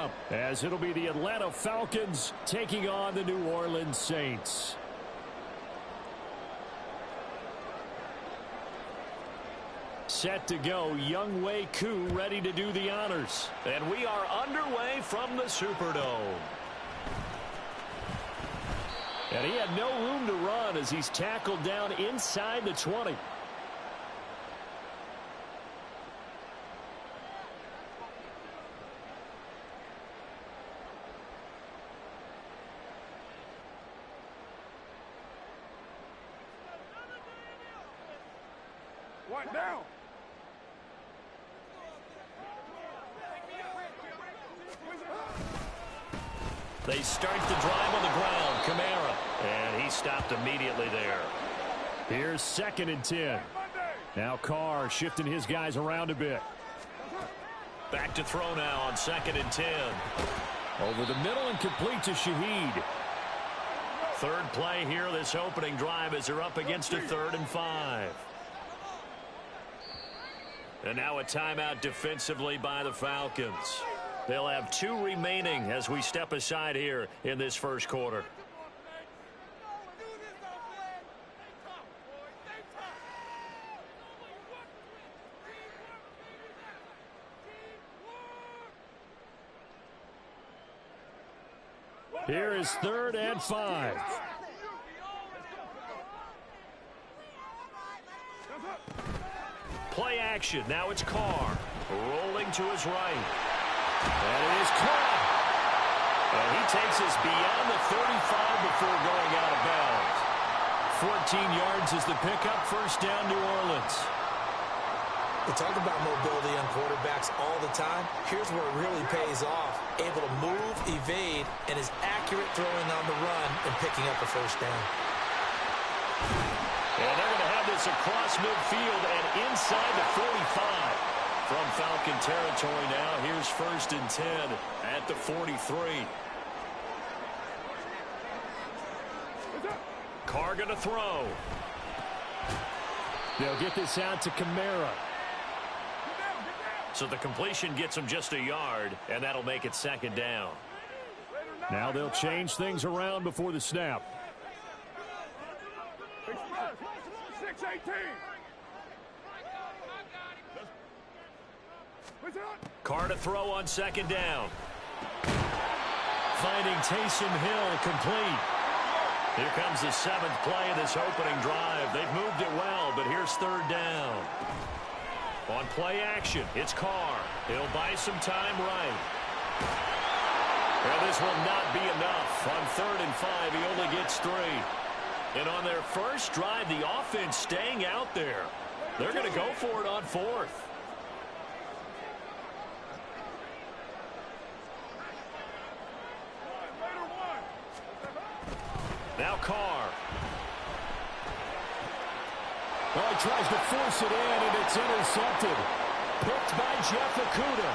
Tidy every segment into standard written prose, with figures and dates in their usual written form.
up as it'll be the Atlanta Falcons taking on the New Orleans Saints. Set to go, Younghoe Koo ready to do the honors. And we are underway from the Superdome. And he had no room to run as he's tackled down inside the 20. What now? They start the drive on the ground. Kamara. And he stopped immediately there. Here's 2nd and 10. Now Carr shifting his guys around a bit. Back to throw now on 2nd and 10. Over the middle and complete to Shaheed. Third play here this opening drive as they're up against a 3rd and 5. And now a timeout defensively by the Falcons. They'll have 2 remaining as we step aside here in this first quarter. Here is 3rd and 5. Play action. Now it's Carr. Rolling to his right. And it is caught. And he takes us beyond the 35 before going out of bounds. 14 yards is the pickup. First down, New Orleans. We talk about mobility on quarterbacks all the time. Here's where it really pays off. Able to move, evade, and is accurate throwing on the run and picking up a first down. And they're going to have this across midfield and inside the 45. From Falcon territory now, here's 1st and 10 at the 43. Carr going to throw. They'll get this out to Kamara. So the completion gets him just a yard, and that'll make it 2nd down. Now they'll change things around before the snap. 6-18. Carr to throw on 2nd down. Finding Taysom Hill complete. Here comes the 7th play of this opening drive. They've moved it well, but here's 3rd down. On play action, it's Carr. He'll buy some time right. Well, this will not be enough. On 3rd and 5, he only gets 3. And on their first drive, the offense staying out there. They're going to go for it on 4th. Now Carr. Well, he tries to force it in, and it's intercepted. Picked by Jeff Okudah.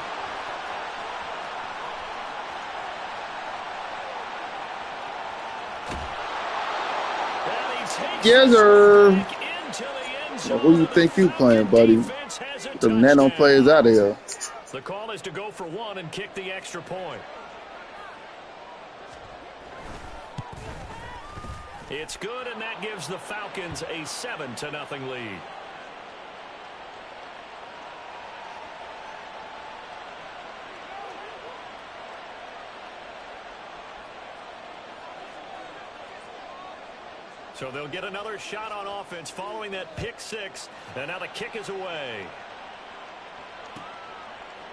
Yes, sir. Now, who you think you playing, buddy? The nano players out of here. The call is to go for 1 and kick the extra point. It's good, and that gives the Falcons a 7-0 lead. So they'll get another shot on offense following that pick 6, and now the kick is away.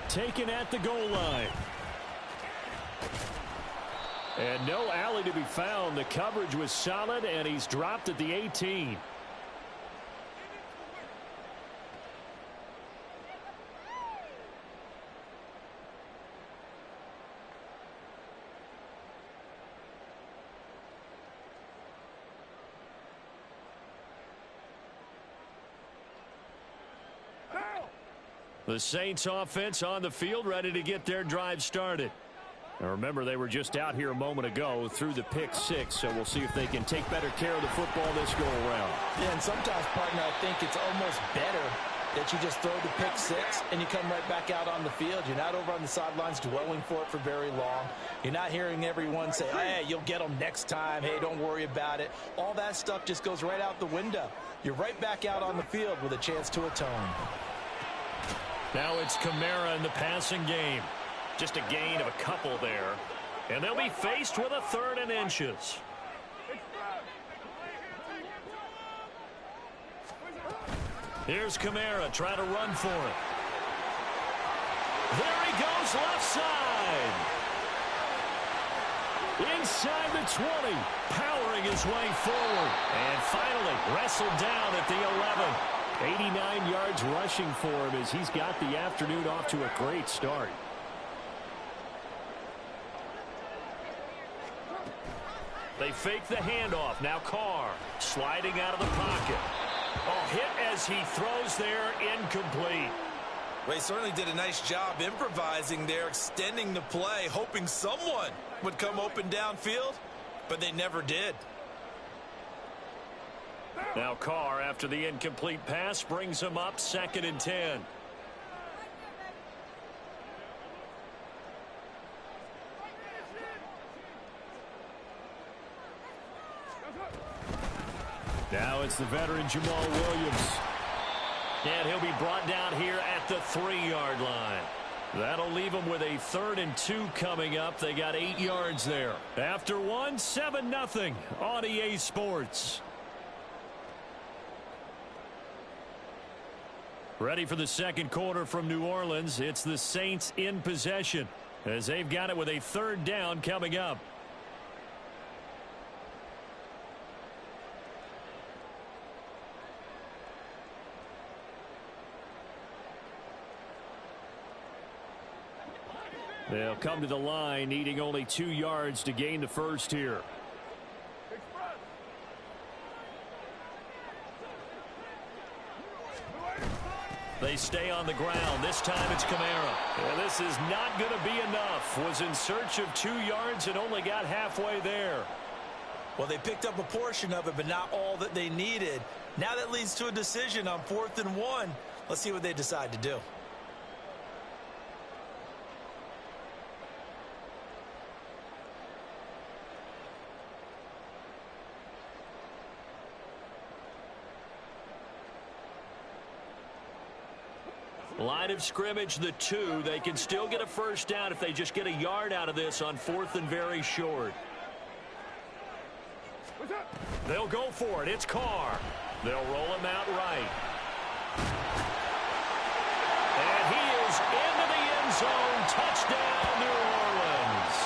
Taken at the goal line. And no alley to be found. The coverage was solid, and he's dropped at the 18. The Saints offense on the field, ready to get their drive started. Now remember, they were just out here a moment ago through the pick 6, so we'll see if they can take better care of the football this go around. Yeah, and sometimes, partner, I think it's almost better that you just throw the pick six and you come right back out on the field. You're not over on the sidelines dwelling for it for very long. You're not hearing everyone say, hey, you'll get them next time. Hey, don't worry about it. All that stuff just goes right out the window. You're right back out on the field with a chance to atone. Now it's Kamara in the passing game. Just a gain of a couple there. And they'll be faced with a 3rd and inches. Here's Kamara trying to run for it. There he goes left side. Inside the 20. Powering his way forward. And finally wrestled down at the 11. 89 yards rushing for him as he's got the afternoon off to a great start. They fake the handoff. Now Carr sliding out of the pocket. Oh, hit as he throws there, incomplete. Well, he certainly did a nice job improvising there, extending the play, hoping someone would come open downfield, but they never did. Now Carr, after the incomplete pass, brings him up 2nd and 10. Now it's the veteran Jamal Williams. And he'll be brought down here at the 3-yard line. That'll leave them with a 3rd and 2 coming up. They got 8 yards there. After one, 7-0 on EA Sports. Ready for the second quarter from New Orleans. It's the Saints in possession as they've got it with a 3rd down coming up. They'll come to the line, needing only 2 yards to gain the first here. They stay on the ground. This time it's Kamara. And this is not going to be enough. Was in search of 2 yards and only got halfway there. Well, they picked up a portion of it, but not all that they needed. Now that leads to a decision on 4th and 1. Let's see what they decide to do. Line of scrimmage, the 2. They can still get a first down if they just get a yard out of this on 4th and very short. They'll go for it. It's Carr. They'll roll him out right. And he is into the end zone. Touchdown, New Orleans.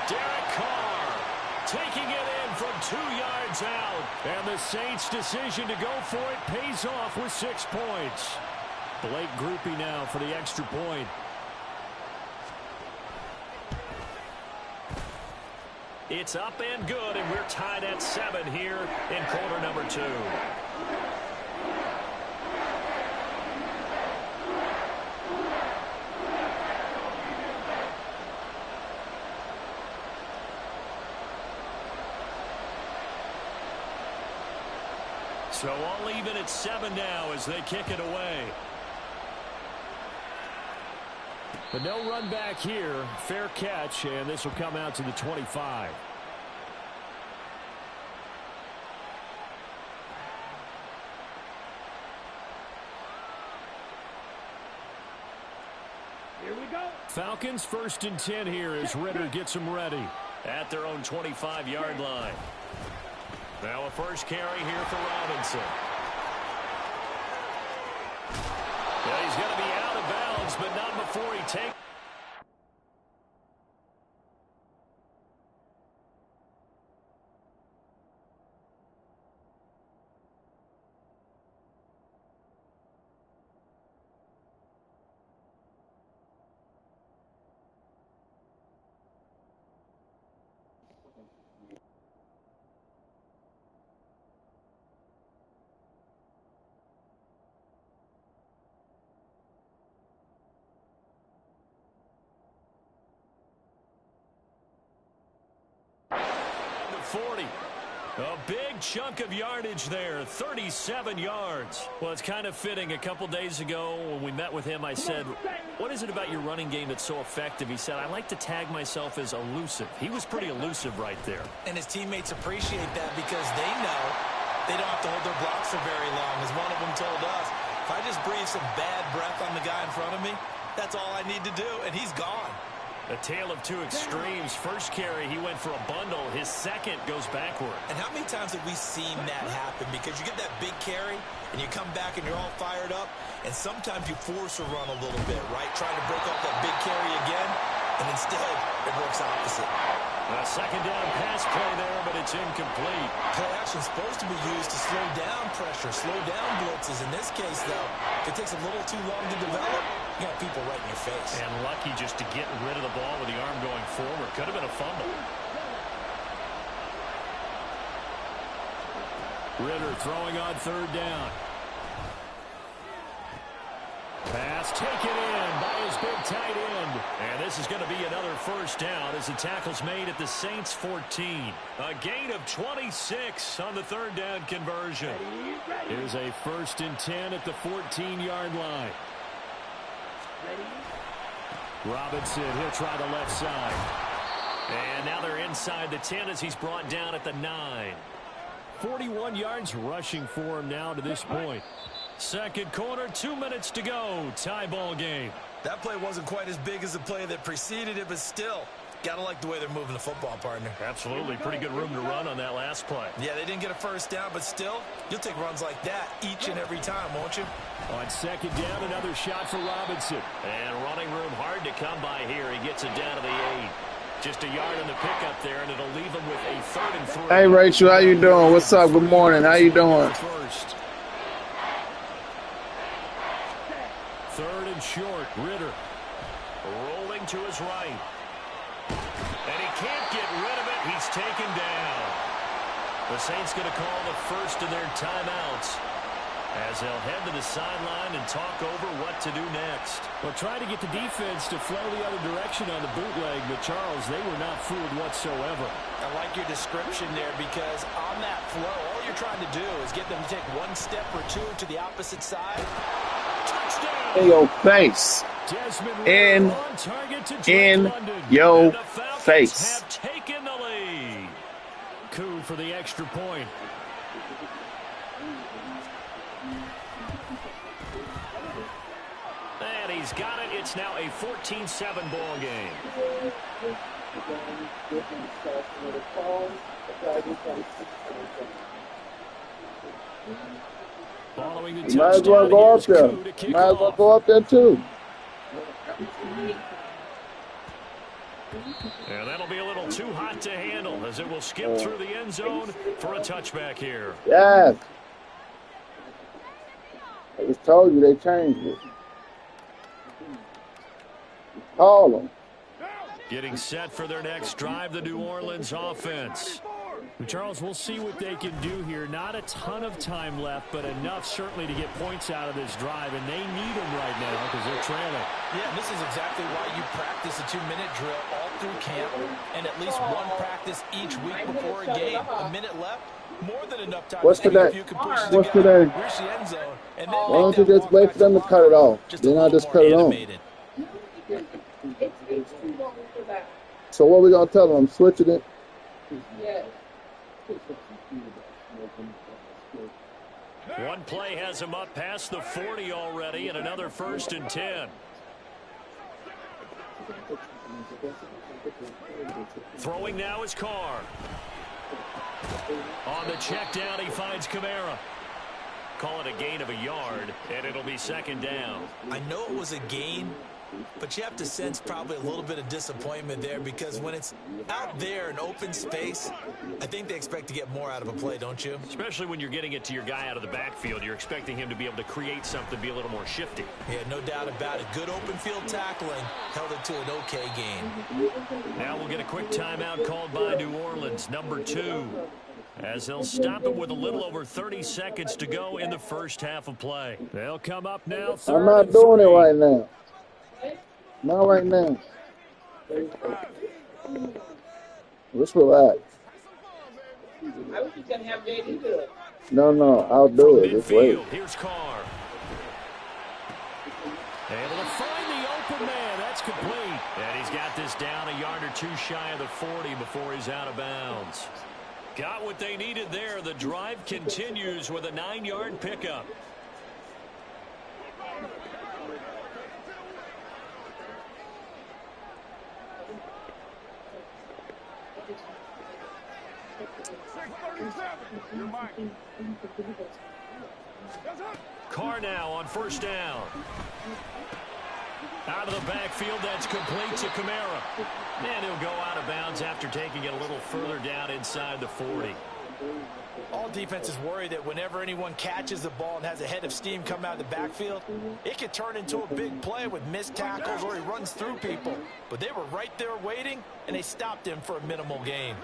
Derek Carr taking it in from 2 yards out. And the Saints' decision to go for it pays off with 6 points. Blake Groupie now for the extra point. It's up and good, and we're tied at 7 here in quarter number 2. So all even at 7 now as they kick it away. But no run back here. Fair catch, and this will come out to the 25. Here we go. Falcons 1st and 10 here as Ritter gets them ready at their own 25-yard line. Now a first carry here for Robinson. Yeah, he's going to be out of bounds, but not before he takes. The 40. A big chunk of yardage there, 37 yards. Well, it's kind of fitting. A couple days ago when we met with him, I said, what is it about your running game that's so effective? He said, I like to tag myself as elusive. He was pretty elusive right there. And his teammates appreciate that because they know they don't have to hold their blocks for very long. As one of them told us, if I just breathe some bad breath on the guy in front of me, that's all I need to do, and he's gone. A tale of two extremes. First carry, he went for a bundle. His second goes backward. And how many times have we seen that happen? Because you get that big carry, and you come back and you're all fired up, and sometimes you force a run a little bit, right? Trying to break off that big carry again, and instead it works opposite. A second down pass play there, but it's incomplete. Play action is supposed to be used to slow down pressure, slow down blitzes. In this case, though, if it takes a little too long to develop, you got people right in your face. And lucky just to get rid of the ball with the arm going forward. Could have been a fumble. Ritter throwing on third down. Pass taken in by his big tight end. And this is going to be another first down as the tackle's made at the Saints 14. A gain of 26 on the third down conversion. Here's a 1st and 10 at the 14-yard line. Robinson, he'll try the left side. And now they're inside the 10 as he's brought down at the 9. 41 yards rushing for him now to this point. Second quarter, 2 minutes to go. Tie ball game. That play wasn't quite as big as the play that preceded it, but still, gotta like the way they're moving the football, partner. Absolutely. Pretty good room to run on that last play. Yeah, they didn't get a first down, but still, you'll take runs like that each and every time, won't you? On second down, another shot for Robinson. And running room hard to come by here. He gets it down to the 8. Just a yard on the pickup there, and it'll leave him with a 3rd and 3. Hey, Rachel, how you doing? What's up? Good morning. How you doing? First. 3rd and short. Ritter rolling to his right. And he can't get rid of it. He's taken down. The Saints going to call the first of their timeouts as they'll head to the sideline and talk over what to do next. Well, try to get the defense to flow the other direction on the bootleg, but Charles, they were not fooled whatsoever. I like your description there because on that flow, all you're trying to do is get them to take one step or two to the opposite side. Touchdown! In your face. In your face. Have taken the lead. Coup for the extra point. And he's got it. It's now a 14-7 ball game. Following the You might as well go up there. You might as well go up there too. And that'll be a little too hot to handle as it will skip through the end zone for a touchback here. Yes. I just told you they changed it. Call them. Getting set for their next drive, the New Orleans offense. Charles, we'll see what they can do here. Not a ton of time left, but enough certainly to get points out of this drive, and they need them right now because they're trailing. Yeah, and this is exactly why you practice a 2-minute drill all through camp and at least one practice each week before a game. A minute left, more than enough time What's to today? a few completions What's together, today? reach the end zone, and then Why don't you just wait for them to cut it off? Then I'll just cut it on. So what we gonna tell them? I'm switching it. One play has him up past the 40 already, and another 1st and 10. Throwing now is Carr. On the check down, he finds Kamara. Call it a gain of a yard, and it'll be 2nd down. I know it was a gain, but you have to sense probably a little bit of disappointment there because when it's out there in open space, I think they expect to get more out of a play, don't you? Especially when you're getting it to your guy out of the backfield. You're expecting him to be able to create something, be a little more shifty. Yeah, no doubt about it. Good open field tackling held it to an okay game. Now we'll get a quick timeout called by New Orleans, number 2. As they'll stop it with a little over 30 seconds to go in the first half of play. They'll come up now. I'm not doing it right now. Not right now. Let's relax. I was just going to have JD do it. No, I'll do it. Just wait. Here's Carr. Able to find the open man. That's complete. And he's got this down a yard or two shy of the 40 before he's out of bounds. Got what they needed there. The drive continues with a 9-yard pickup. Carr now on first down. Out of the backfield, that's complete to Kamara. And he'll go out of bounds after taking it a little further down inside the 40. All defenses worry that whenever anyone catches the ball and has a head of steam come out of the backfield, it could turn into a big play with missed tackles or he runs through people. But they were right there waiting, and they stopped him for a minimal gain.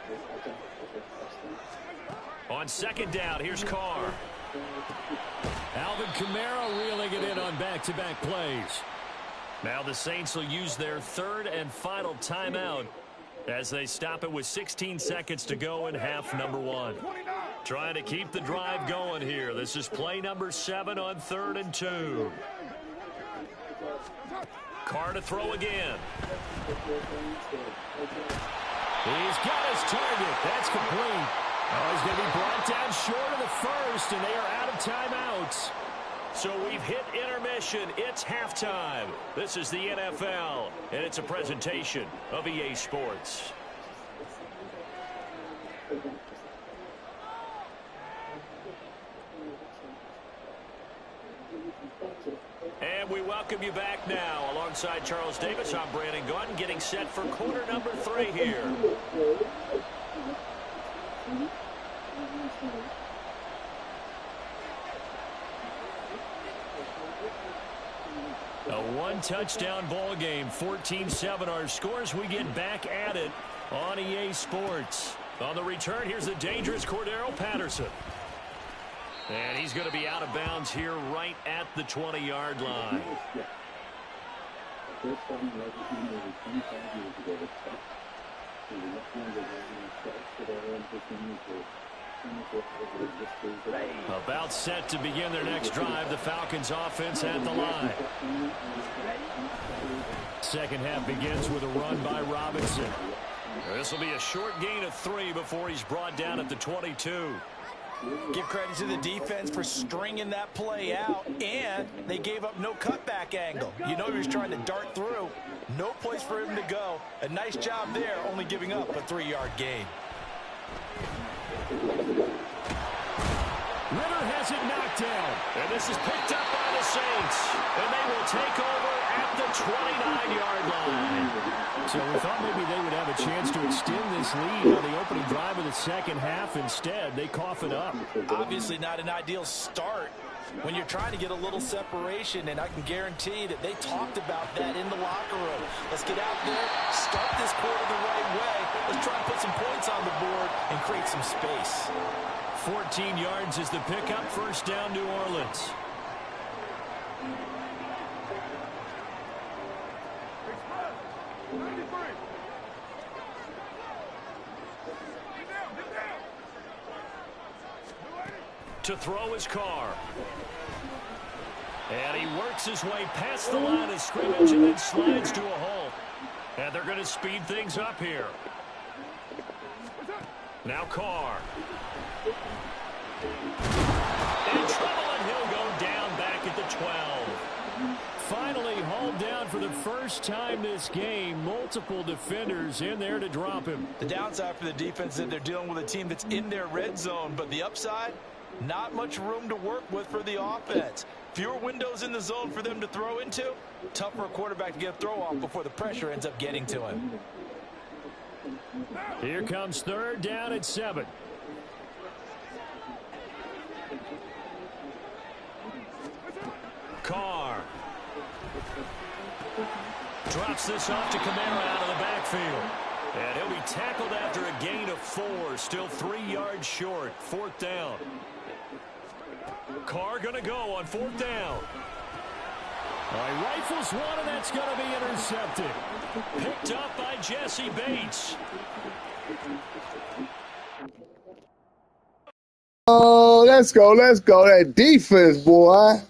On second down, here's Carr. Alvin Kamara reeling it in on back-to-back plays. Now the Saints will use their third and final timeout as they stop it with 16 seconds to go in half number 1. Trying to keep the drive going here. This is play number 7 on 3rd and 2. Carr to throw again. He's got his target. That's complete. Oh, he's going to be brought down short of the first, and they are out of timeouts. So we've hit intermission. It's halftime. This is the NFL, and it's a presentation of EA Sports. And we welcome you back now. Alongside Charles Davis, I'm Brandon Gaudin, getting set for quarter number 3 here. A one-touchdown ball game, 14-7 our scores. We get back at it on EA Sports. On the return, here's the dangerous Cordero Patterson. And he's going to be out of bounds here right at the 20-yard line. About set to begin their next drive. The Falcons offense at the line. Second half begins with a run by Robinson. This will be a short gain of 3 before he's brought down at the 22. Give credit to the defense for stringing that play out, and they gave up no cutback angle. You know he was trying to dart through. No place for him to go. A nice job there, only giving up a 3-yard gain. Ritter has it knocked down. And this is picked up by the Saints. And they will take over at the 29-yard line. So we thought maybe they would have a chance to extend this lead on the opening drive of the second half. Instead, they cough it up. Obviously not an ideal start when you're trying to get a little separation, and I can guarantee that they talked about that in the locker room. Let's get out there, start this quarter the right way. Let's try and put some points on the board and create some space. 14 yards is the pickup. First down, New Orleans. To throw his Carr. And he works his way past the line of scrimmage and then slides to a halt. And they're going to speed things up here. Now Carr. In trouble, and he'll go down back at the 12. Finally hauled down for the first time this game. Multiple defenders in there to drop him. The downside for the defense is that they're dealing with a team that's in their red zone, but the upside, not much room to work with for the offense. Fewer windows in the zone for them to throw into. Tough for a quarterback to get a throw off before the pressure ends up getting to him. Here comes third down at 7. Carr drops this off to Kamara out of the backfield. And he'll be tackled after a gain of 4. Still 3 yards short. 4th down. Carr going to go on 4th down. All right, rifles one, and that's going to be intercepted. Picked up by Jesse Bates. Oh, let's go. Let's go. That defense, boy.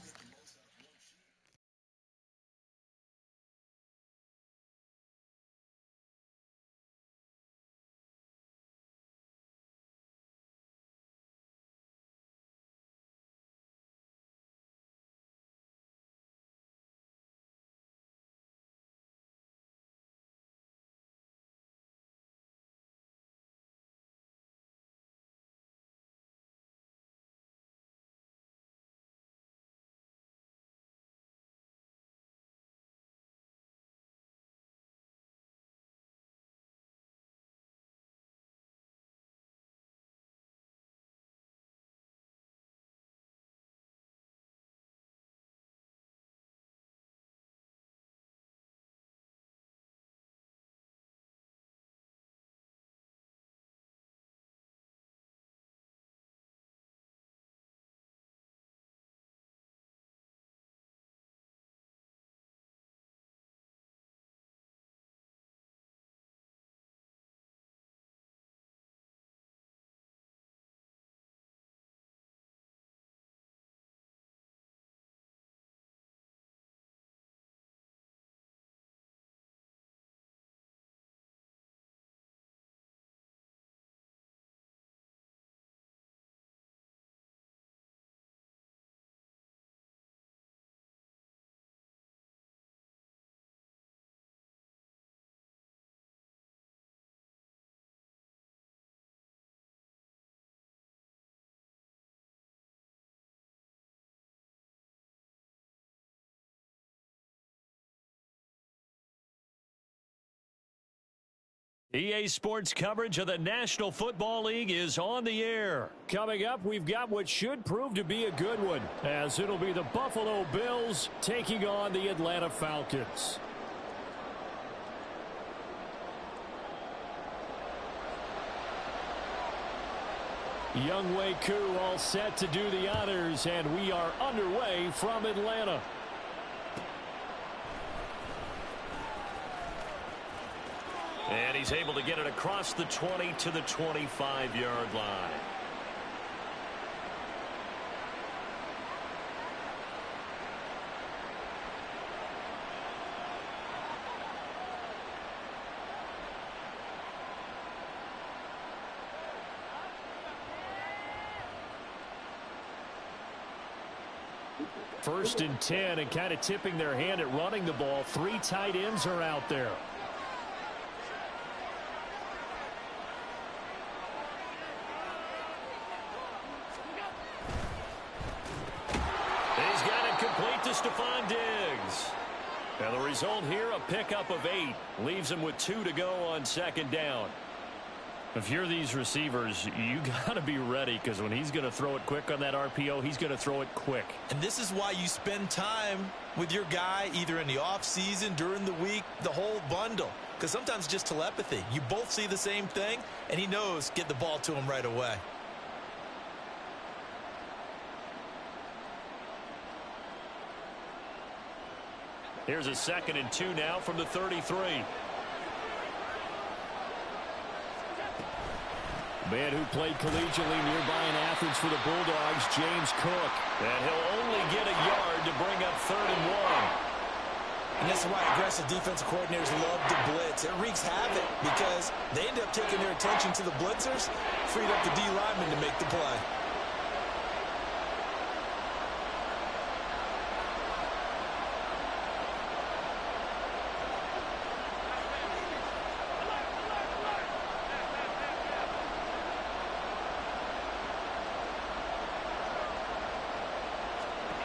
EA Sports coverage of the National Football League is on the air. Coming up, we've got what should prove to be a good one, as it'll be the Buffalo Bills taking on the Atlanta Falcons. Younghoe Koo all set to do the honors, and we are underway from Atlanta. And he's able to get it across the 20 to the 25-yard line. First and 10, and kind of tipping their hand at running the ball. 3 tight ends are out there. Stephon Diggs. And the result here, a pickup of 8. Leaves him with 2 to go on second down. If you're these receivers, you got to be ready, because when he's going to throw it quick on that RPO, he's going to throw it quick. And this is why you spend time with your guy either in the offseason, during the week, the whole bundle. Because sometimes just telepathy. You both see the same thing, and he knows get the ball to him right away. Here's a 2nd and 2 now from the 33. Man who played collegiately nearby in Athens for the Bulldogs, James Cook. And he'll only get a yard to bring up 3rd and 1. And this is why aggressive defensive coordinators love to blitz. It wreaks havoc because they end up taking their attention to the blitzers, freed up the D lineman to make the play.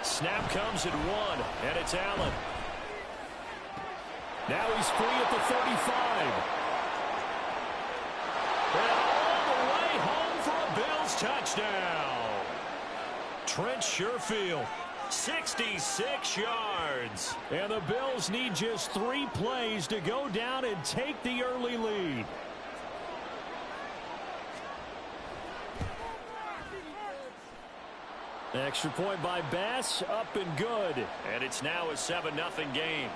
Snap comes at 1, and it's Allen. Now he's free at the 35. And all the way home for a Bills touchdown. Trent Sherfield, 66 yards. And the Bills need just 3 plays to go down and take the early lead. Extra point by Bass, up and good. And it's now a 7-0 game.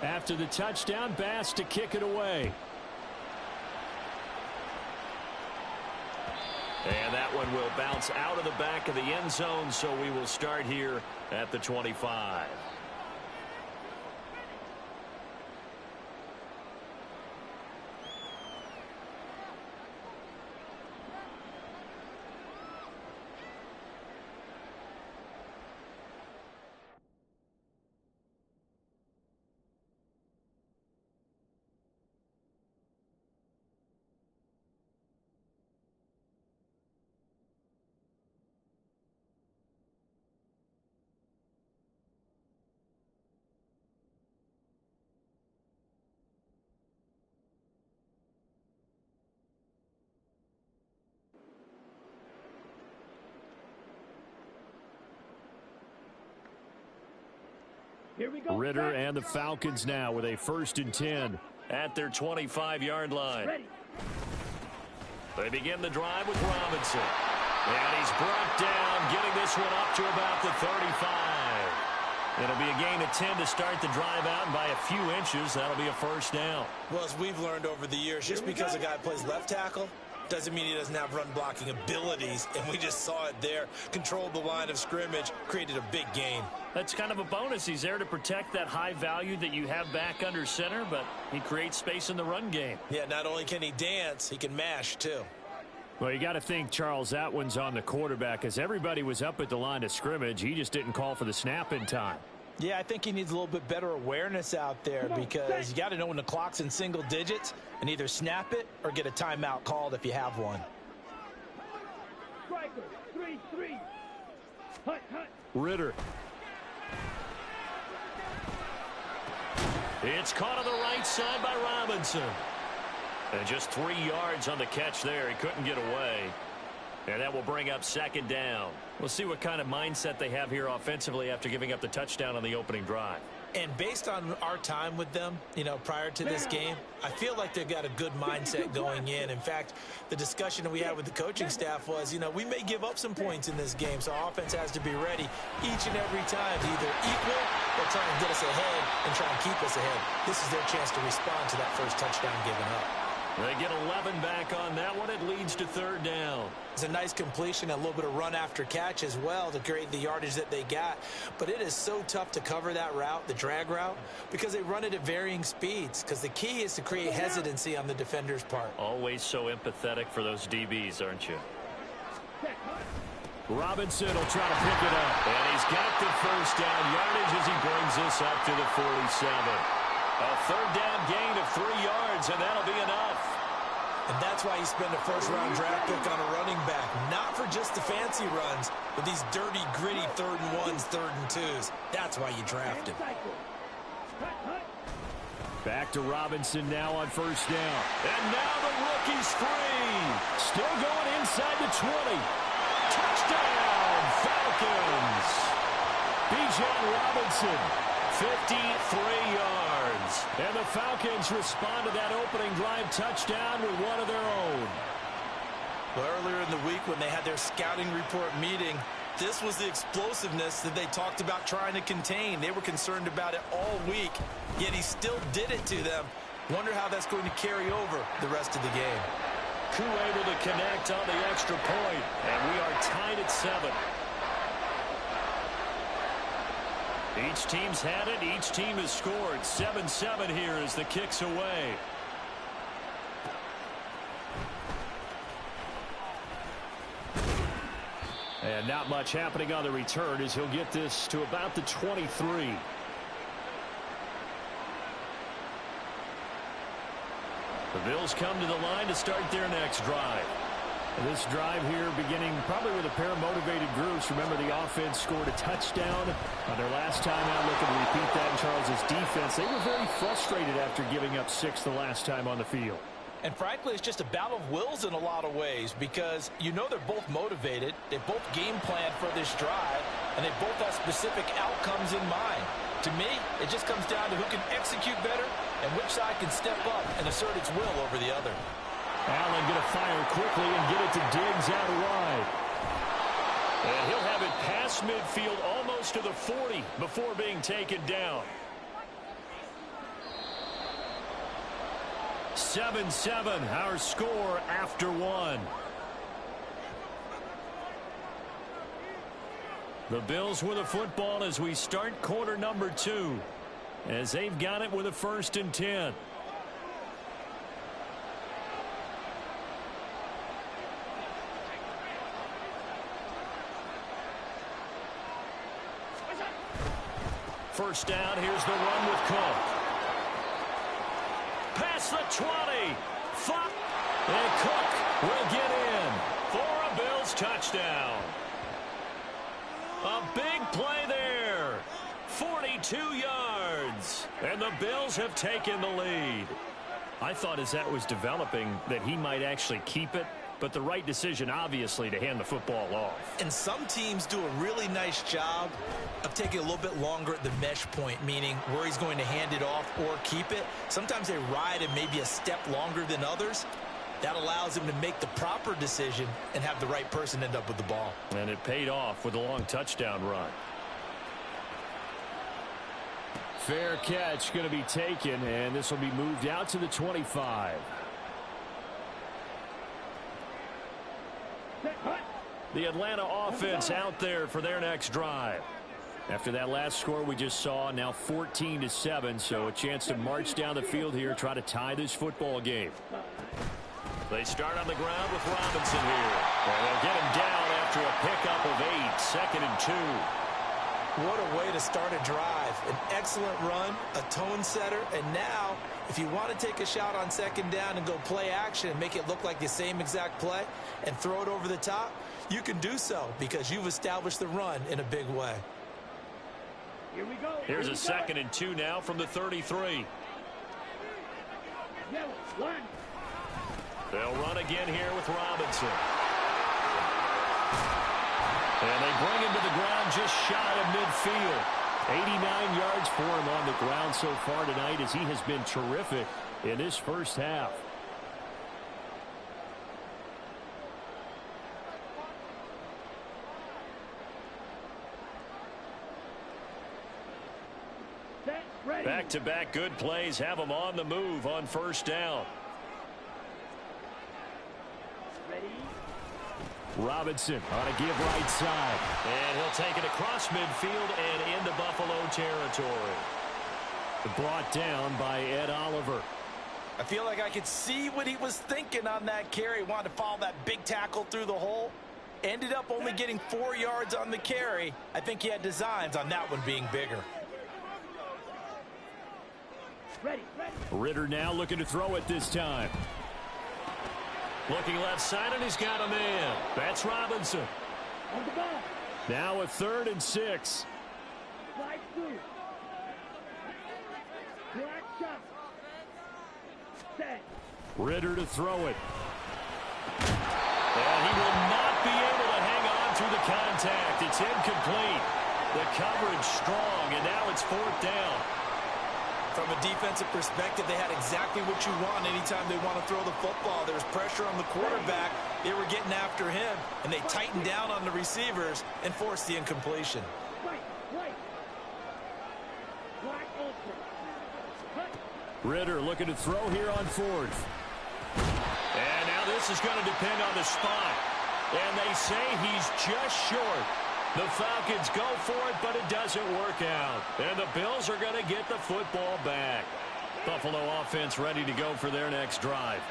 After the touchdown, Bass to kick it away. And that one will bounce out of the back of the end zone, so we will start here at the 25. Ritter and the Falcons now with a 1st and 10 at their 25-yard line. They begin the drive with Robinson. And he's brought down, getting this one up to about the 35. It'll be a gain of 10 to start the drive out, and by a few inches, that'll be a 1st down. Well, as we've learned over the years, just because a guy plays left tackle doesn't mean he doesn't have run blocking abilities, and we just saw it there. Controlled the line of scrimmage, created a big gain. That's kind of a bonus. He's there to protect that high value that you have back under center, but he creates space in the run game. Yeah, not only can he dance, he can mash, too. Well, you got to think, Charles, that one's on the quarterback, as everybody was up at the line of scrimmage. He just didn't call for the snap in time. Yeah, I think he needs a little bit better awareness out there, because you got to know when the clock's in single digits and either snap it or get a timeout called if you have one. Ritter. It's caught on the right side by Robinson. And just 3 yards on the catch there. He couldn't get away. And that will bring up 2nd down. We'll see what kind of mindset they have here offensively after giving up the touchdown on the opening drive. And based on our time with them, prior to this game, I feel like they've got a good mindset going in. In fact, the discussion that we had with the coaching staff was, we may give up some points in this game, so our offense has to be ready each and every time to either equal or try and get us ahead and try and keep us ahead. This is their chance to respond to that first touchdown given up. They get 11 back on that one. It leads to 3rd down. It's a nice completion, a little bit of run after catch as well to create the yardage that they got. But it is so tough to cover that route, the drag route, because they run it at varying speeds. Because the key is to create hesitancy on the defender's part. Always so empathetic for those DBs, aren't you? Robinson will try to pick it up. And he's got the 1st down yardage as he brings this up to the 47. A 3rd down gain of 3 yards, and that'll be enough. And that's why you spend a 1st-round draft pick on a running back. Not for just the fancy runs, but these dirty, gritty 3rd and 1s, 3rd and 2s. That's why you draft him. Back to Robinson now on 1st down. And now the rookie's free. Still going inside the 20. Touchdown, Falcons. Bijan Robinson. 53 yards. And the Falcons respond to that opening drive touchdown with one of their own. Well, earlier in the week when they had their scouting report meeting, this was the explosiveness that they talked about trying to contain. They were concerned about it all week, yet he still did it to them. Wonder how that's going to carry over the rest of the game. Koo able to connect on the extra point, and we are tied at 7. Each team's had it. Each team has scored. 7-7 here as the kick's away. And not much happening on the return as he'll get this to about the 23. The Bills come to the line to start their next drive. This drive here beginning probably with a pair of motivated groups. Remember, the offense scored a touchdown on their last time out. Looking to repeat that in Charles's defense. They were very frustrated after giving up 6 the last time on the field. And frankly, it's just a battle of wills in a lot of ways, because they're both motivated. They both game planned for this drive, and they both have specific outcomes in mind. To me, it just comes down to who can execute better and which side can step up and assert its will over the other. Allen going to fire quickly and get it to Diggs out wide. And he'll have it past midfield almost to the 40 before being taken down. 7-7, our score after 1. The Bills with a football as we start quarter number 2, as they've got it with a 1st and 10. First down, here's the run with Cook. Past the 20. And Cook will get in for a Bills touchdown. A big play there. 42 yards. And the Bills have taken the lead. I thought as that was developing that he might actually keep it, but the right decision, obviously, to hand the football off. And some teams do a really nice job of taking a little bit longer at the mesh point, meaning where he's going to hand it off or keep it. Sometimes they ride it maybe a step longer than others. That allows him to make the proper decision and have the right person end up with the ball. And it paid off with a long touchdown run. Fair catch going to be taken, and this will be moved out to the 25. The Atlanta offense out there for their next drive. After that last score we just saw, now 14-7, so a chance to march down the field here, try to tie this football game. They start on the ground with Robinson here. And they'll get him down after a pickup of 8, 2nd and 2. What a way to start a drive. An excellent run, a tone setter, and now if you want to take a shot on 2nd down and go play action and make it look like the same exact play and throw it over the top, you can do so because you've established the run in a big way. Here we go. Here's a 2nd and 2 now from the 33. They'll run again here with Robinson. And they bring him to the ground just shy of midfield. 89 yards for him on the ground so far tonight as he has been terrific in this first half. Back-to-back good plays have him on the move on 1st down. Robinson on a give right side. And he'll take it across midfield and into Buffalo territory. Brought down by Ed Oliver. I feel like I could see what he was thinking on that carry. Wanted to follow that big tackle through the hole. Ended up only getting 4 yards on the carry. I think he had designs on that one being bigger. Ritter now looking to throw it this time. Looking left side, and he's got a man. That's Robinson. Now a 3rd and 6. Ritter to throw it. And he will not be able to hang on through the contact. It's incomplete. The coverage strong, and now it's 4th down. From a defensive perspective, they had exactly what you want anytime they want to throw the football. There was pressure on the quarterback. They were getting after him, and they tightened down on the receivers and forced the incompletion. Ritter looking to throw here on 4th. And now this is going to depend on the spot. And they say he's just short. The Falcons go for it, but it doesn't work out. And the Bills are going to get the football back. Buffalo offense ready to go for their next drive.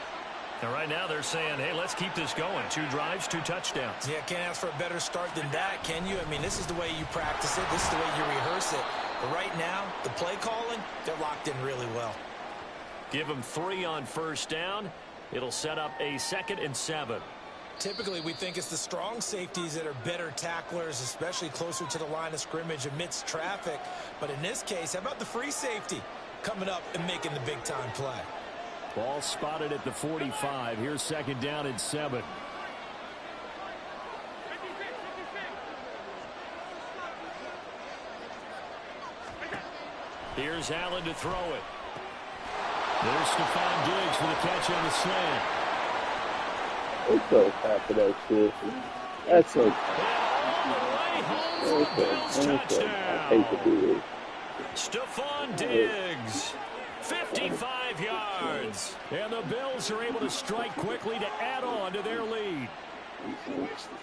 And right now they're saying, hey, let's keep this going. 2 drives, 2 touchdowns. Yeah, can't ask for a better start than that, can you? I mean, this is the way you practice it. This is the way you rehearse it. But right now, the play calling, they're locked in really well. Give them 3 on 1st down. It'll set up a 2nd and 7. Typically, we think it's the strong safeties that are better tacklers, especially closer to the line of scrimmage amidst traffic. But in this case, how about the free safety coming up and making the big-time play? Ball spotted at the 45. Here's 2nd down and 7. Here's Allen to throw it. There's Stephon Diggs for the catch on the slant. It's so half of that shit. That's so. I hate to do this. Stephon Diggs, 55 yards. And the Bills are able to strike quickly to add on to their lead.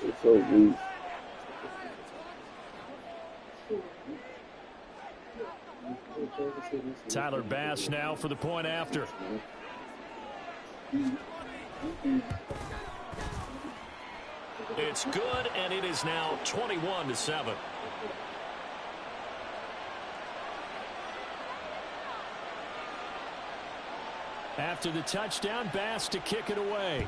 It's so weak. Tyler Bass now for the point after. It's good, and it is now 21-7. After the touchdown, Bass to kick it away.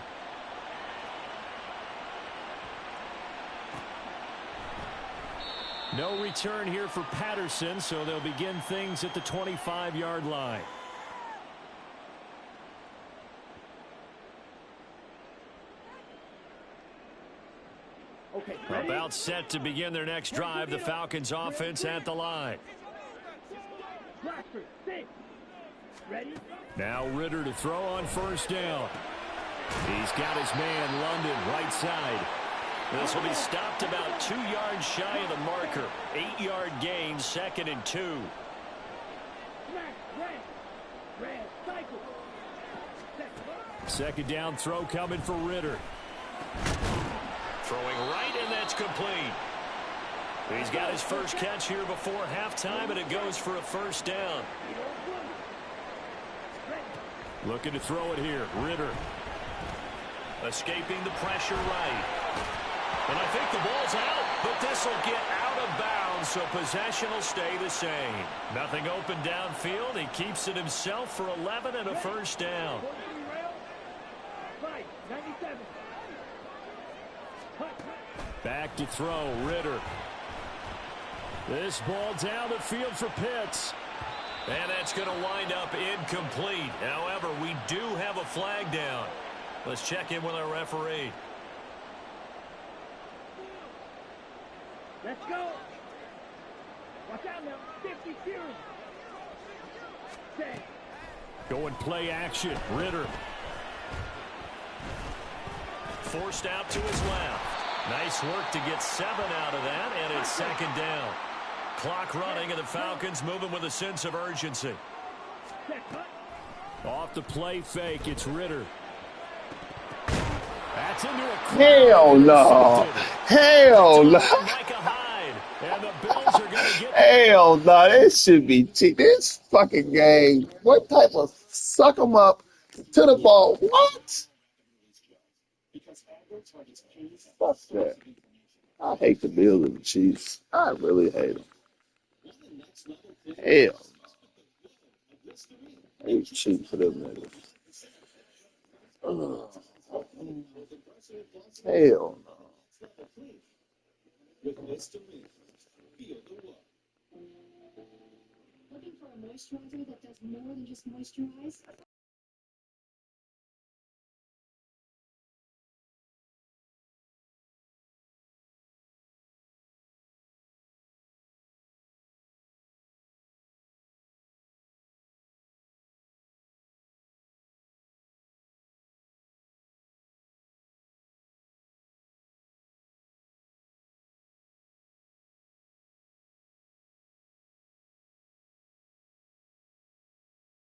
No return here for Patterson, so they'll begin things at the 25-yard line. Okay, About set to begin their next drive, the Falcons offense at the line. Rockford, six. Ready? Now Ritter to throw on first down. He's got his man London right side. This will be stopped about 2 yards shy of the marker. 8-yard gain, 2nd and 2. Red, cycle. Second down throw coming for Ritter. Throwing right, and that's complete. He's got his first catch here before halftime, and it goes for a first down. Looking to throw it here. Ritter. Escaping the pressure right. And I think the ball's out, but this will get out of bounds, so possession will stay the same. Nothing open downfield. He keeps it himself for 11 and a first down. Right, 97. Back to throw, Ritter. This ball down the field for Pitts. And that's going to wind up incomplete. However, we do have a flag down. Let's check in with our referee. Let's go. Watch out now. 50 Fury. 10. Going play action. Ritter. Forced out to his left. Nice work to get 7 out of that, and it's second down. Clock running, and the Falcons moving with a sense of urgency. Off the play fake, it's Ritter. That's into a crowd. Hell no. Hell no. And the Bills are going to get Hell no. This should be cheap. This fucking game. What type of suck 'em up to the ball? What? Fuck that. I hate the Bills and the Chiefs. I really hate them. Hell no. I hate cheap for them niggas. Ugh. Hell no. Looking for a moisturizer that does more than just moisturize?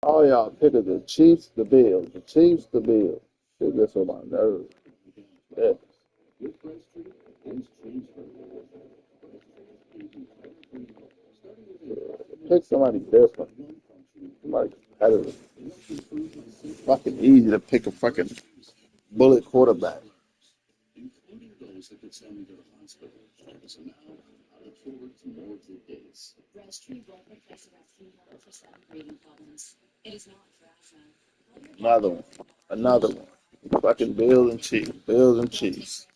All y'all pick the Chiefs, the Bills. The Chiefs, the Bills. Shit gets on my nerves. Yeah. Pick somebody different. Somebody competitive. Fucking easy to pick a fucking bullet quarterback. Another one. Another one. Fucking Bills and Chiefs. Bills and Chiefs.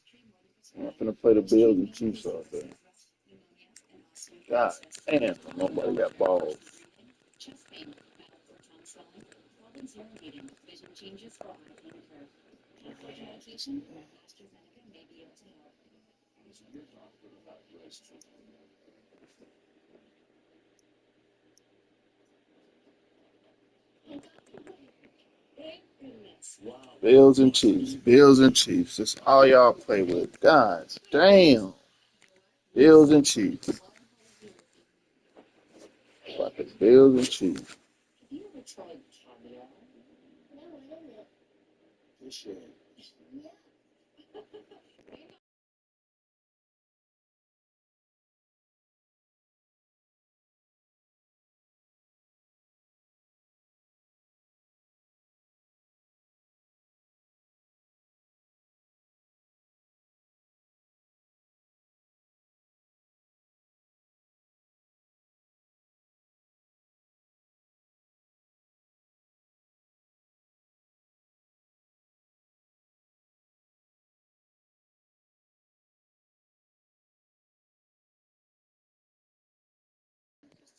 I'm not gonna play the Bills and Chiefs all day. God damn, nobody got balls. Bills and Chiefs. Bills and Chiefs. That's all y'all play with. God damn. Bills and Chiefs. Fucking Bills and Chiefs.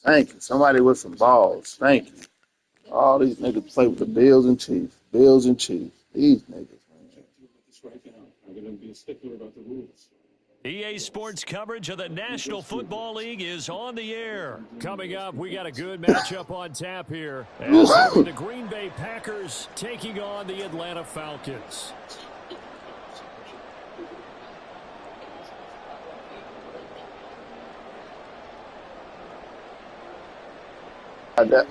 Thank you. Somebody with some balls. Thank you. All these niggas play with the Bills and Chiefs. Bills and Chiefs. These niggas, man. EA Sports coverage of the National Football League is on the air. Coming up, we got a good matchup on tap here. As it'll be the Green Bay Packers taking on the Atlanta Falcons.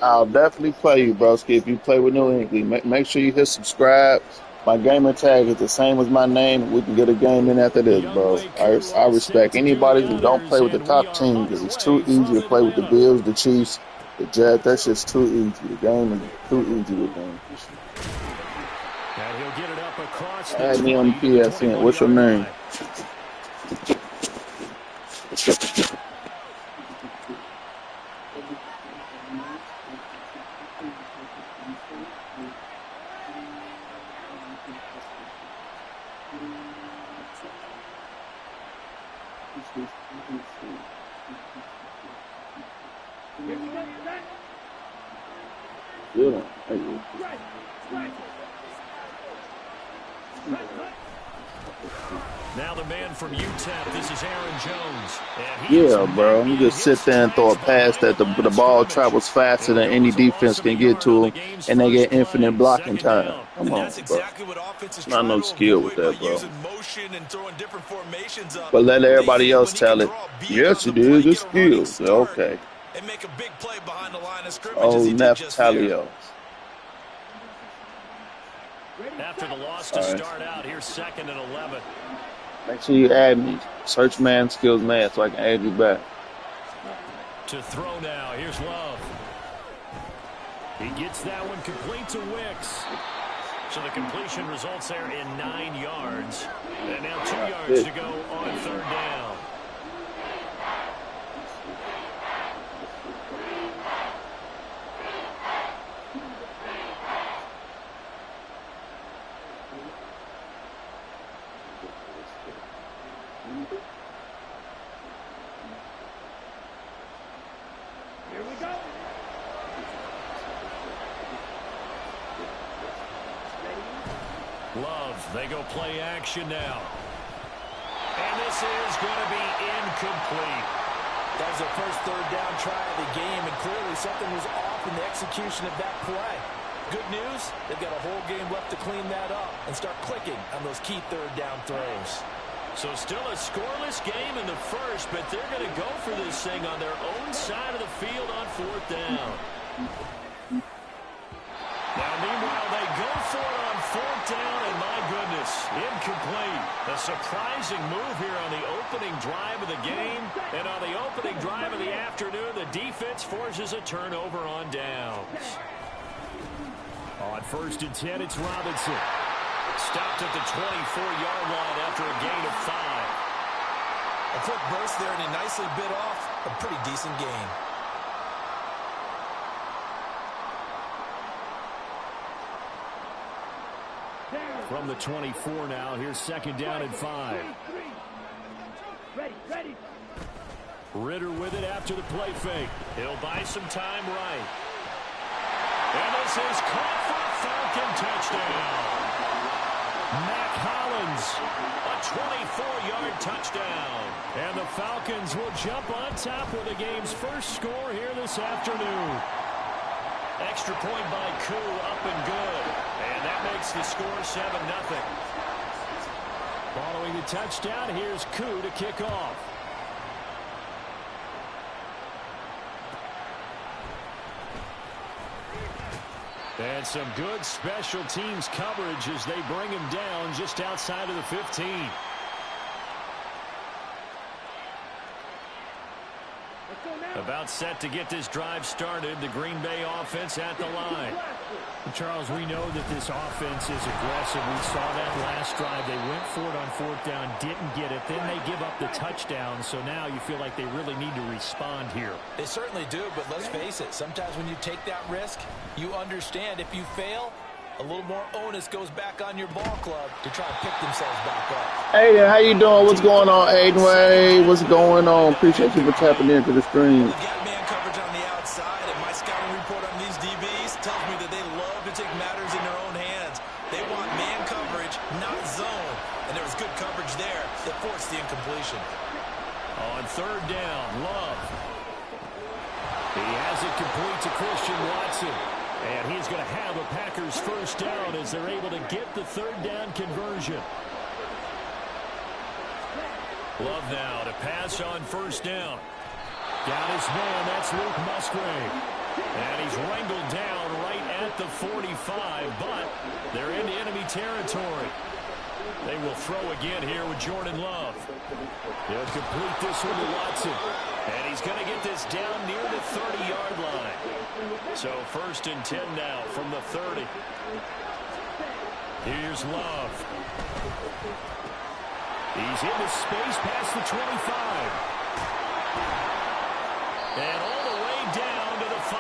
I'll definitely play you, broski. If you play with New England, make sure you hit subscribe. My gamer tag is the same as my name. We can get a game in after this, bro. I respect anybody who don't play with the top team because it's too easy to play with the Bills, the Chiefs, the Jets. That's just too easy. The game is too easy with them. And he'll get it up across the Add me on the PSN. What's your name? Now the man from UTEP, this is Aaron Jones. Yeah, bro. You just sit there and throw a pass that the ball travels faster than any defense can get to them, and they get infinite blocking time. Come on, bro. Not no skill with that, bro. But let everybody else tell it. Yes, it is. It's skill. Okay. Oh, Neftalio. After the loss to start out, here's 2nd and 11. Make sure you add me. Search man skills man so I can add you back. To throw now. Here's Love. He gets that one complete to Wicks. So the completion results there in 9 yards. And now 2 yards to go on 3rd down. Love, they go play action now. And this is going to be incomplete. That was their first 3rd down try of the game, and clearly something was off in the execution of that play. Good news, they've got a whole game left to clean that up and start clicking on those key 3rd down throws. So still a scoreless game in the first, but they're going to go for this thing on their own side of the field on 4th down. Now, meanwhile, they go for it on 4th down, and my goodness, incomplete. A surprising move here on the opening drive of the game. And on the opening drive of the afternoon, the defense forces a turnover on downs. On 1st and 10, it's Robinson. Stopped at the 24-yard line after a gain of 5. A quick burst there, and he nicely bit off a pretty decent gain. From the 24 now, here's 2nd down and 5. Ready. Ritter with it after the play fake. He'll buy some time right. And this is caught for a Falcon touchdown. Mac Hollins, a 24-yard touchdown. And the Falcons will jump on top with the game's first score here this afternoon. Extra point by Koo, up and good. And that makes the score 7-0. Following the touchdown, here's Koo to kick off. And some good special teams coverage as they bring him down just outside of the 15. About set to get this drive started. The Green Bay offense at the line. Charles, we know that this offense is aggressive. We saw that last drive. They went for it on 4th down, didn't get it. Then they give up the touchdown. So now you feel like they really need to respond here. They certainly do, but let's face it. Sometimes when you take that risk, you understand if you fail, a little more onus goes back on your ball club to try and pick themselves back up. Aiden, how you doing? What's going on, Aiden? What's going on? Appreciate you for tapping into the stream. We've got man coverage on the This tells me that they love to take matters in their own hands. They want man coverage, not zone. And there was good coverage there that forced the incompletion. On third down, Love. He has it complete to Christian Watson. And he's going to have a Packers first down as they're able to get the third down conversion. Love now to pass on first down. Got his man, that's Luke Musgrave. And he's wrangled down right at the 45, but they're into enemy territory. They will throw again here with Jordan Love. He'll complete this one to Watson. And he's going to get this down near the 30-yard line. So 1st and 10 now from the 30. Here's Love. He's into space past the 25. And all the way down to the 5.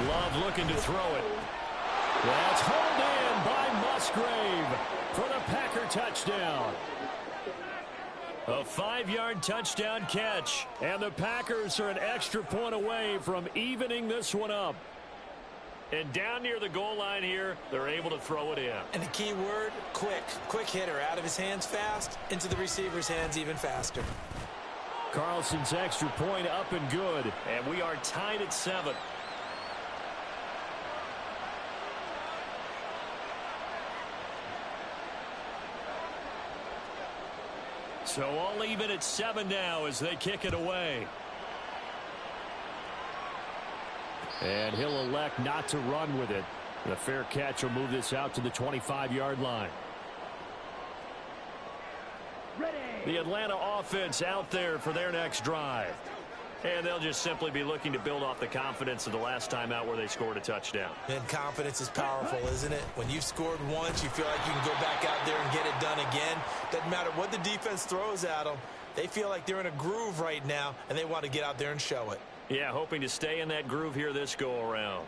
Love looking to throw it. That's hauled in by Musgrave for the Packer touchdown. A 5-yard touchdown catch. And the Packers are an extra point away from evening this one up. And down near the goal line here, they're able to throw it in. And the key word, quick. Quick hitter. Out of his hands fast, into the receiver's hands even faster. Carlson's extra point up and good. And we are tied at 7. So all even at 7 now as they kick it away. And he'll elect not to run with it. The fair catch will move this out to the 25-yard line. Ready. The Atlanta offense out there for their next drive. And they'll just simply be looking to build off the confidence of the last time out where they scored a touchdown. And confidence is powerful, isn't it? When you've scored once, you feel like you can go back out there and get it done again. Doesn't matter what the defense throws at them. They feel like they're in a groove right now, and they want to get out there and show it. Yeah, hoping to stay in that groove here this go-around.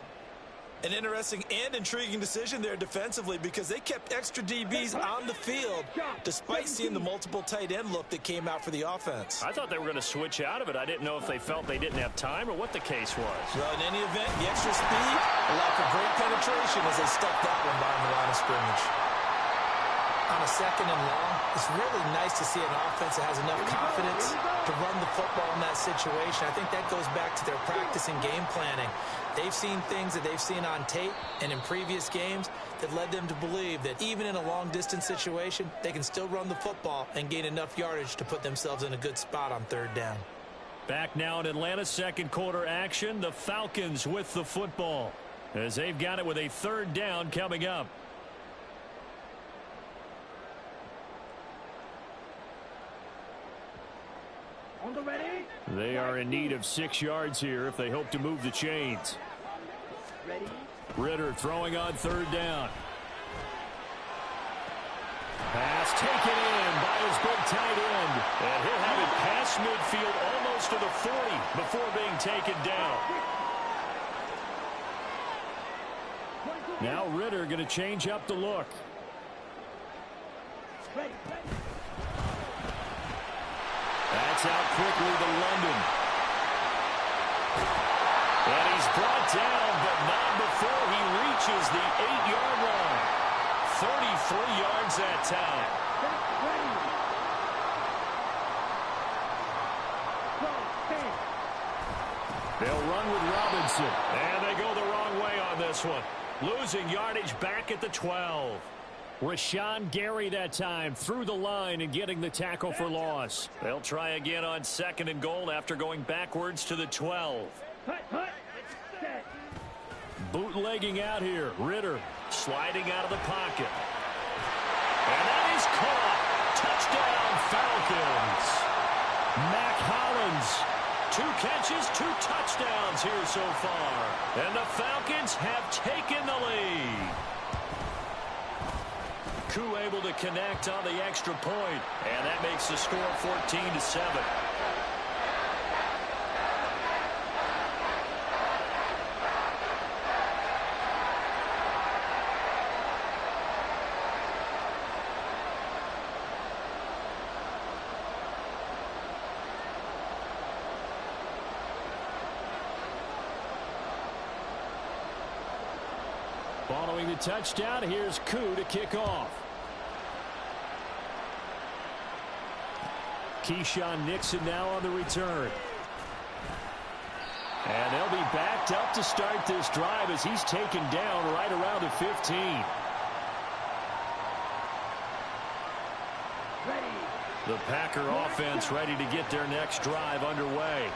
An interesting and intriguing decision there defensively because they kept extra DBs on the field despite seeing the multiple tight end look that came out for the offense. I thought they were going to switch out of it. I didn't know if they felt they didn't have time or what the case was. Well, in any event, the extra speed allowed for great penetration as they stuffed that one behind the line of scrimmage. On a 2nd and long, it's really nice to see an offense that has enough confidence to run the football in that situation. I think that goes back to their practice and game planning. They've seen things that they've seen on tape and in previous games that led them to believe that even in a long-distance situation, they can still run the football and gain enough yardage to put themselves in a good spot on 3rd down. Back now in Atlanta's 2nd quarter action, the Falcons with the football as they've got it with a 3rd down coming up. On the ready. They are in need of 6 yards here if they hope to move the chains. Ready. Ritter throwing on 3rd down. Pass taken in by his big tight end. And he'll have it past midfield almost to the 40 before being taken down. Now Ritter going to change up the look. Ready. That's out quickly to London. And he's brought down, but not before he reaches the 8-yard line. 33 yards that time. They'll run with Robinson. And they go the wrong way on this one. Losing yardage back at the 12. Rashawn Gary that time through the line and getting the tackle for loss. They'll try again on 2nd and goal after going backwards to the 12. Bootlegging out here. Ritter sliding out of the pocket. And that is caught. Touchdown Falcons. Mac Hollins. 2 catches, 2 touchdowns here so far. And the Falcons have taken the lead. Koo able to connect on the extra point, and that makes the score 14-7. Following the touchdown, here's Koo to kick off. Keyshawn Nixon now on the return. And they'll be backed up to start this drive as he's taken down right around the 15. The Packer offense ready to get their next drive underway.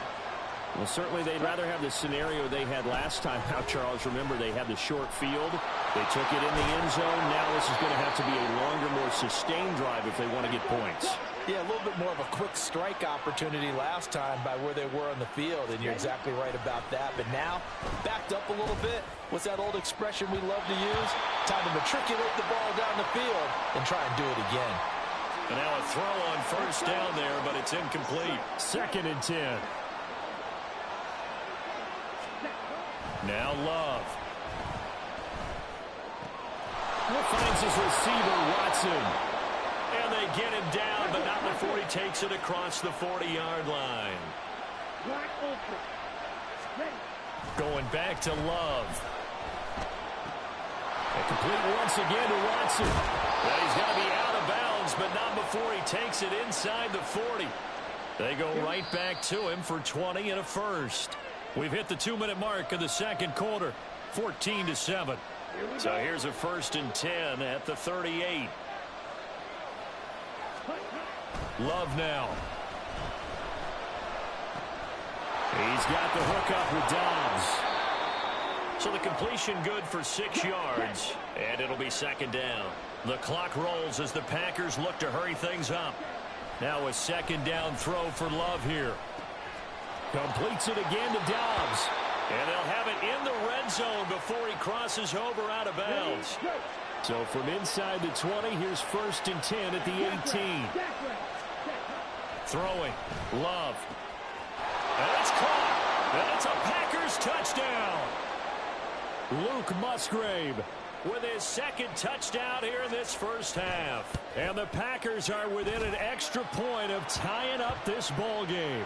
Well, certainly they'd rather have the scenario they had last time out, Charles. Remember, they had the short field. They took it in the end zone. Now this is going to have to be a longer, more sustained drive if they want to get points. Yeah, a little bit more of a quick strike opportunity last time by where they were on the field, and you're exactly right about that. But now, backed up a little bit. What's that old expression we love to use? Time to matriculate the ball down the field and try and do it again. And now a throw on first down there, but it's incomplete. 2nd and 10. Now Love. Finds his receiver, Watson. And they get him down, but not before he takes it across the 40-yard line. Going back to Love. And complete once again to Watson. Well, he's got to be out of bounds, but not before he takes it inside the 40. They go right back to him for 20 and a first. We've hit the 2-minute mark of the second quarter, 14-7. So here's a 1st and 10 at the 38. Love now. He's got the hook up with Dobbs. So the completion good for 6 yards, and it'll be 2nd down. The clock rolls as the Packers look to hurry things up. Now a 2nd down throw for Love here. Completes it again to Dobbs. And they'll have it in the red zone before he crosses over out of bounds. So from inside the 20, here's 1st and 10 at the 18. Throwing. Love. And it's caught. And it's a Packers touchdown. Luke Musgrave with his 2nd touchdown here in this first half. And the Packers are within an extra point of tying up this ball game.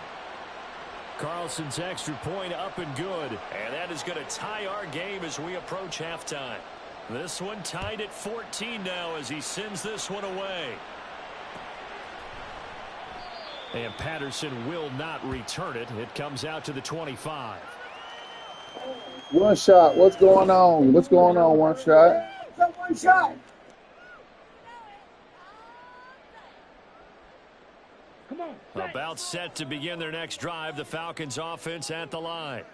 Carlson's extra point up and good. And that is going to tie our game as we approach halftime. This one tied at 14 now as he sends this one away. And Patterson will not return it. It comes out to the 25. One shot. What's going on? What's going on, one shot? One shot. Come on. About set to begin their next drive. The Falcons offense at the line.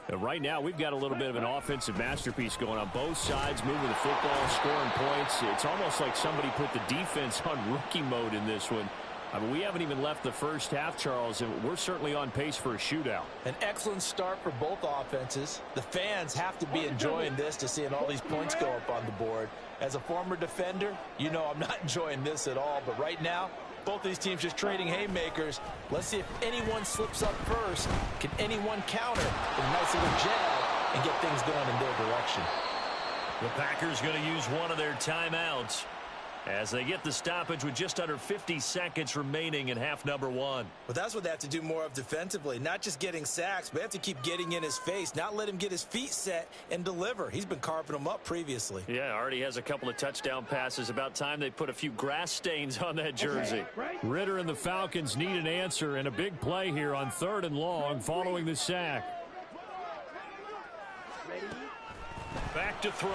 And right now we've got a little bit of an offensive masterpiece going on both sides, moving the football, scoring points. It's almost like somebody put the defense on rookie mode in this one. I mean, we haven't even left the first half, Charles, and we're certainly on pace for a shootout. An excellent start for both offenses. The fans have to be enjoying this to seeing all these points go up on the board. As a former defender, you know I'm not enjoying this at all, but right now, both these teams just trading haymakers. Let's see if anyone slips up first. Can anyone counter with a nice little jab and get things going in their direction? The Packers going to use one of their timeouts as they get the stoppage with just under 50 seconds remaining in half number 1. But that's what they have to do more of defensively. Not just getting sacks, but they have to keep getting in his face, not let him get his feet set and deliver. He's been carving them up previously. Yeah, already has a couple of touchdown passes. About time they put a few grass stains on that jersey. Ritter and the Falcons need an answer, and a big play here on 3rd and long following the sack. Back to throw.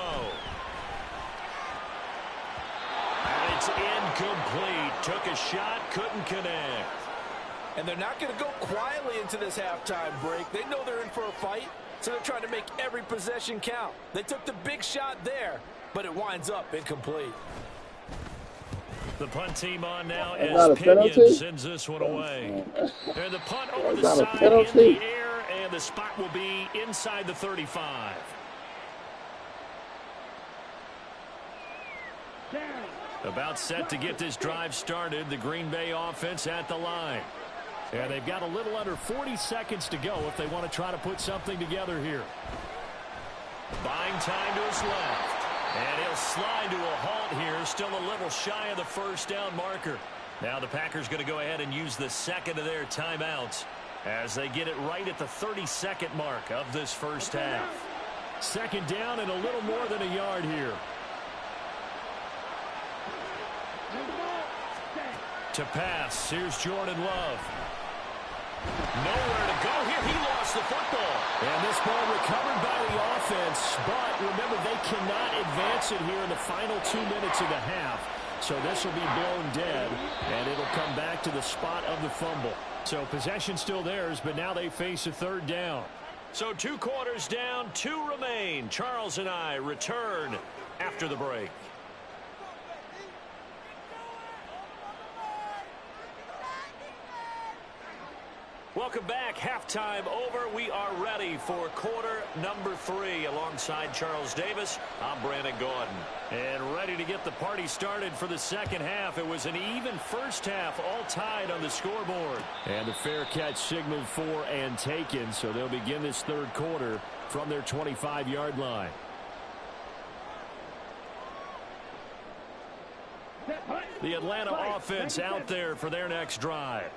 And it's incomplete. Took a shot, couldn't connect. And they're not going to go quietly into this halftime break. They know they're in for a fight, so they're trying to make every possession count. They took the big shot there, but it winds up incomplete. The punt team on now as Pinion sends this one away. And the punt over the side in the air, and the spot will be inside the 35. About set to get this drive started. The Green Bay offense at the line. And they've got a little under 40 seconds to go if they want to try to put something together here. Buying time to his left. And he'll slide to a halt here. Still a little shy of the first down marker. Now the Packers going to go ahead and use the second of their timeouts as they get it right at the 32nd mark of this first half. Second down and a little more than a yard here. To pass, here's Jordan Love. Nowhere to go here. He lost the football. And this ball recovered by the offense. But remember, they cannot advance it here in the final 2 minutes of the half. So this will be blown dead, and it'll come back to the spot of the fumble. So possession still theirs, but now they face a third down. So 2 quarters down, 2 remain. Charles and I return after the break. Welcome back. Halftime over. We are ready for quarter number 3. Alongside Charles Davis, I'm Brandon Gordon. And ready to get the party started for the second half. It was an even first half, all tied on the scoreboard. And the fair catch signaled for and taken, so they'll begin this third quarter from their 25-yard line. The Atlanta offense out there for their next drive.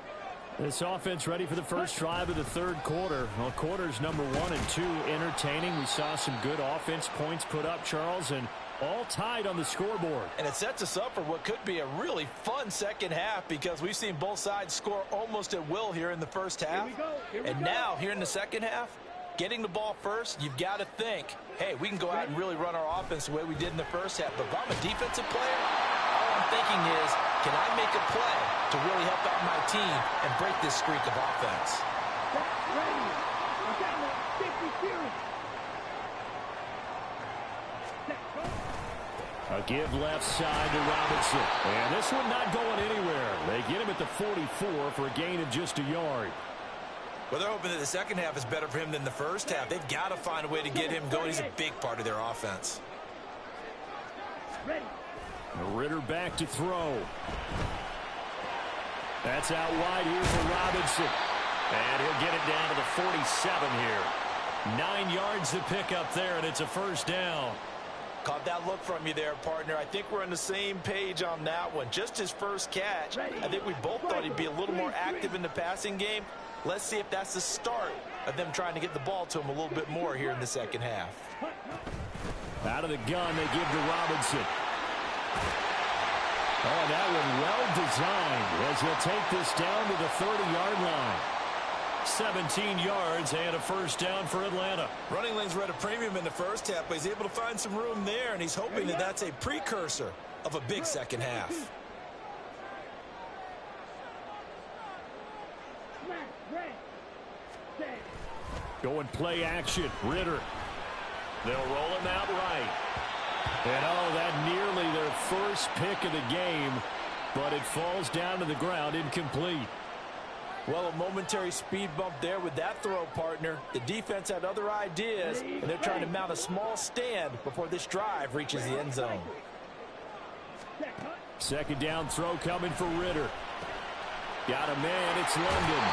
This offense ready for the first drive of the third quarter. Well, quarters number 1 and 2 entertaining. We saw some good offense points put up, Charles, and all tied on the scoreboard. And it sets us up for what could be a really fun second half because we've seen both sides score almost at will here in the first half. And now, here in the second half, getting the ball first, you've got to think, hey, we can go out and really run our offense the way we did in the first half. But if I'm a defensive player, all I'm thinking is, can I make a play to really help out my team and break this streak of offense? A give left side to Robinson. And this one not going anywhere. They get him at the 44 for a gain of just a yard. Well, they're hoping that the second half is better for him than the first half. They've got to find a way to get him going. He's a big part of their offense. Ritter back to throw. That's out wide here for Robinson. And he'll get it down to the 47 here. 9 yards to pick up there, and it's a first down. Caught that look from you there, partner. I think we're on the same page on that one. Just his first catch. I think we both thought he'd be a little more active in the passing game. Let's see if that's the start of them trying to get the ball to him a little bit more here in the second half. Out of the gun, they give to Robinson. Oh, that one well designed as he'll take this down to the 30-yard line. 17 yards and a first down for Atlanta. Running lanes were at a premium in the first half, but he's able to find some room there, and he's hoping that that's a precursor of a big second half. Going play action. Ritter. They'll roll him out right. And oh, that nearly their first pick of the game, but it falls down to the ground incomplete. Well, a momentary speed bump there with that throw, partner. The defense had other ideas, and they're trying to mount a small stand before this drive reaches the end zone. Second down throw coming for Ritter. Got a man, it's London.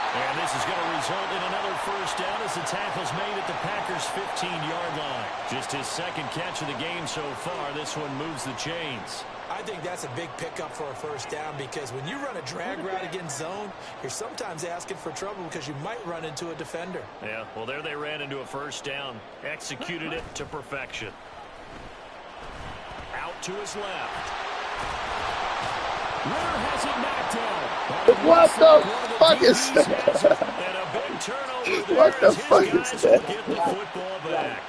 And this is going to result in another first down as the tackle's made at the Packers' 15-yard line. Just his second catch of the game so far. This one moves the chains. I think that's a big pickup for a first down because when you run a drag route against zone, you're sometimes asking for trouble because you might run into a defender. Yeah, well, there they ran into a first down. Executed it to perfection. Out to his left. Ritter has it knocked down. What the fuck is that? And a big turnover there. What the as his fuck guys is that? will get the football back.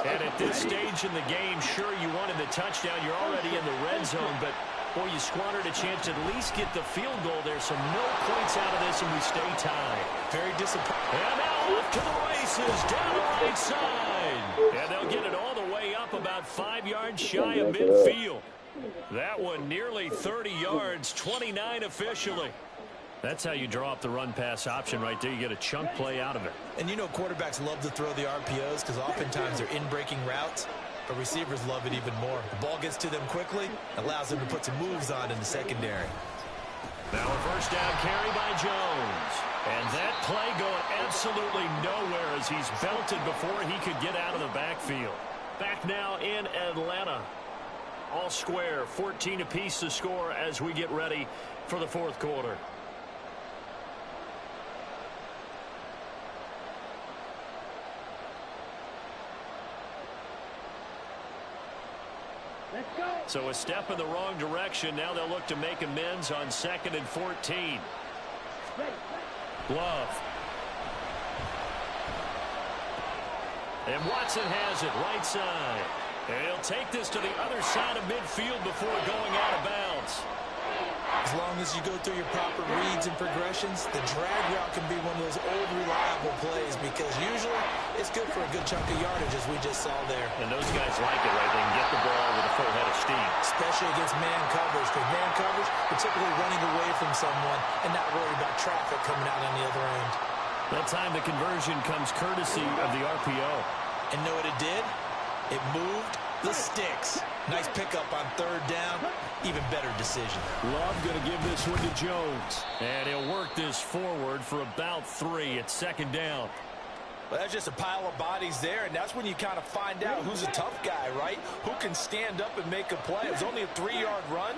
And at this stage in the game, sure, you wanted the touchdown. You're already in the red zone, but, boy, you squandered a chance to at least get the field goal there. So no points out of this, and we stay tied. Very disappointing. And now off to the races, down the right side. And they'll get it all the way up about 5 yards shy of midfield. That one nearly 30 yards, 29 officially. That's how you draw up the run-pass option right there. You get a chunk play out of it. And you know quarterbacks love to throw the RPOs because oftentimes they're in-breaking routes, but receivers love it even more. The ball gets to them quickly, allows them to put some moves on in the secondary. Now a first down carry by Jones. And that play going absolutely nowhere as he's belted before he could get out of the backfield. Back now in Atlanta. All square, 14 apiece to score as we get ready for the fourth quarter. So a step in the wrong direction. Now they'll look to make amends on 2nd and 14. Glove. And Watson has it right side. And he'll take this to the other side of midfield before going out of bounds. As long as you go through your proper reads and progressions, the drag route can be one of those old reliable plays because usually it's good for a good chunk of yardage as we just saw there. And those guys like it, right? They can get the ball with a full head of steam. Especially against man coverage, because man coverage, particularly running away from someone and not worried about traffic coming out on the other end. That time the conversion comes courtesy of the RPO. And know what it did? It moved the sticks. Nice pickup on 3rd down. Even better decision. Love going to give this one to Jones. And he'll work this forward for about 3 at 2nd down. Well, that's just a pile of bodies there, and that's when you kind of find out who's a tough guy, right? Who can stand up and make a play. It was only a 3-yard run,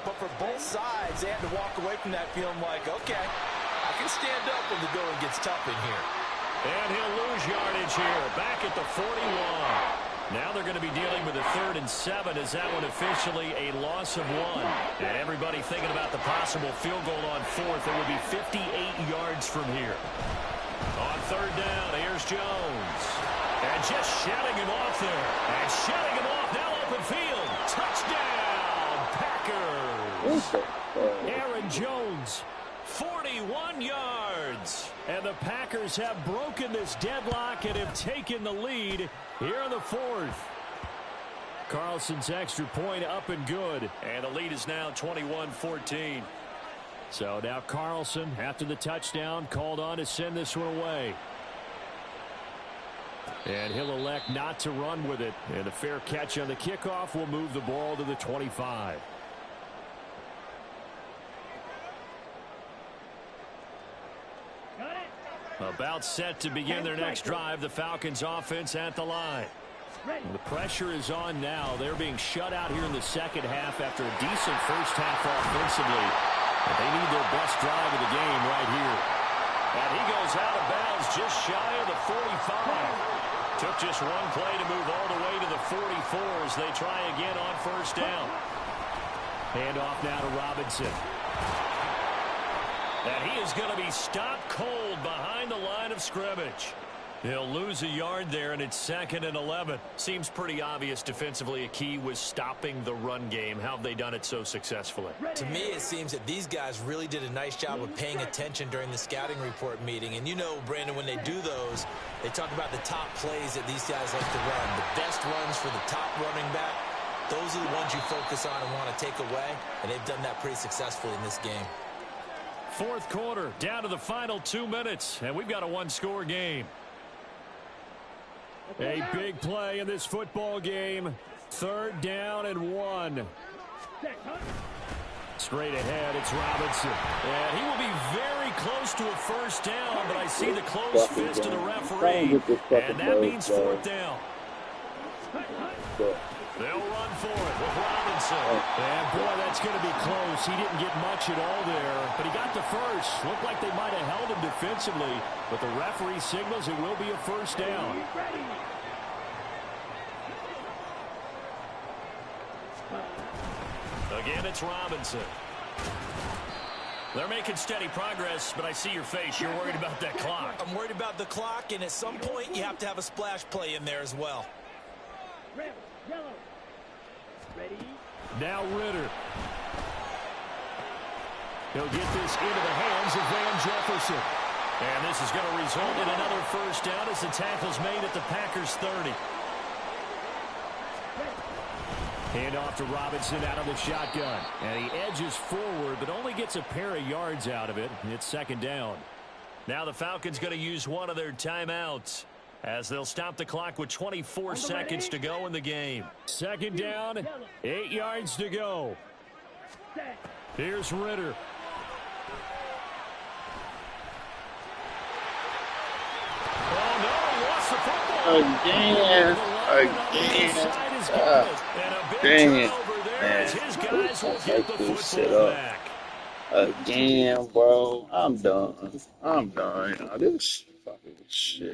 but for both sides, they had to walk away from that feeling like, okay, I can stand up when the going gets tough in here. And he'll lose yardage here, back at the 41. Now they're going to be dealing with a 3rd and 7. Is that one officially a loss of 1? And everybody thinking about the possible field goal on 4th. It would be 58 yards from here. On 3rd down, here's Jones. And just shutting him off there. And shutting him off, now open field. Touchdown, Packers. Aaron Jones, 41 yards. And the Packers have broken this deadlock and have taken the lead here in the 4th. Carlson's extra point up and good. And the lead is now 21-14. So now Carlson, after the touchdown, called on to send this one away. And he'll elect not to run with it. And the fair catch on the kickoff will move the ball to the 25. About set to begin their next drive. The Falcons offense at the line. The pressure is on now. They're being shut out here in the second half after a decent first half offensively. But they need their best drive of the game right here. And he goes out of bounds just shy of the 45. Took just one play to move all the way to the 44 as they try again on 1st down. Hand off now to Robinson. And he is going to be stopped cold behind the line of scrimmage. He'll lose a yard there, and it's 2nd and 11. Seems pretty obvious defensively a key was stopping the run game. How have they done it so successfully? To me, it seems that these guys really did a nice job of paying attention during the scouting report meeting. And you know, Brandon, when they do those, they talk about the top plays that these guys like to run. The best runs for the top running back. Those are the ones you focus on and want to take away. And they've done that pretty successfully in this game. 4th quarter, down to the final 2 minutes, and we've got a 1-score game. A big play in this football game. 3rd down and 1. Straight ahead, it's Robinson. And he will be very close to a 1st down, but I see the closed fist of the referee. And that means 4th down. They'll run for it with Robinson. And, boy, that's going to be close. He didn't get much at all there, but he got the first. Looked like they might have held him defensively, but the referee signals it will be a 1st down. Again, it's Robinson. They're making steady progress, but I see your face. You're worried about that clock. I'm worried about the clock, and at some point you have to have a splash play in there as well. Red, yellow. Ready? Now Ritter. He'll get this into the hands of Van Jefferson. And this is going to result in another 1st down as the tackle's made at the Packers 30. Hand off to Robinson out of the shotgun. And he edges forward, but only gets a pair of yards out of it. It's 2nd down. Now the Falcons going to use one of their timeouts as they'll stop the clock with 24 seconds to go in the game. 2nd down, 8 yards to go. Here's Ritter. Oh, no, he lost the football. Again. Damn. Man, take this shit up. Again, bro. I'm done. This fucking shit.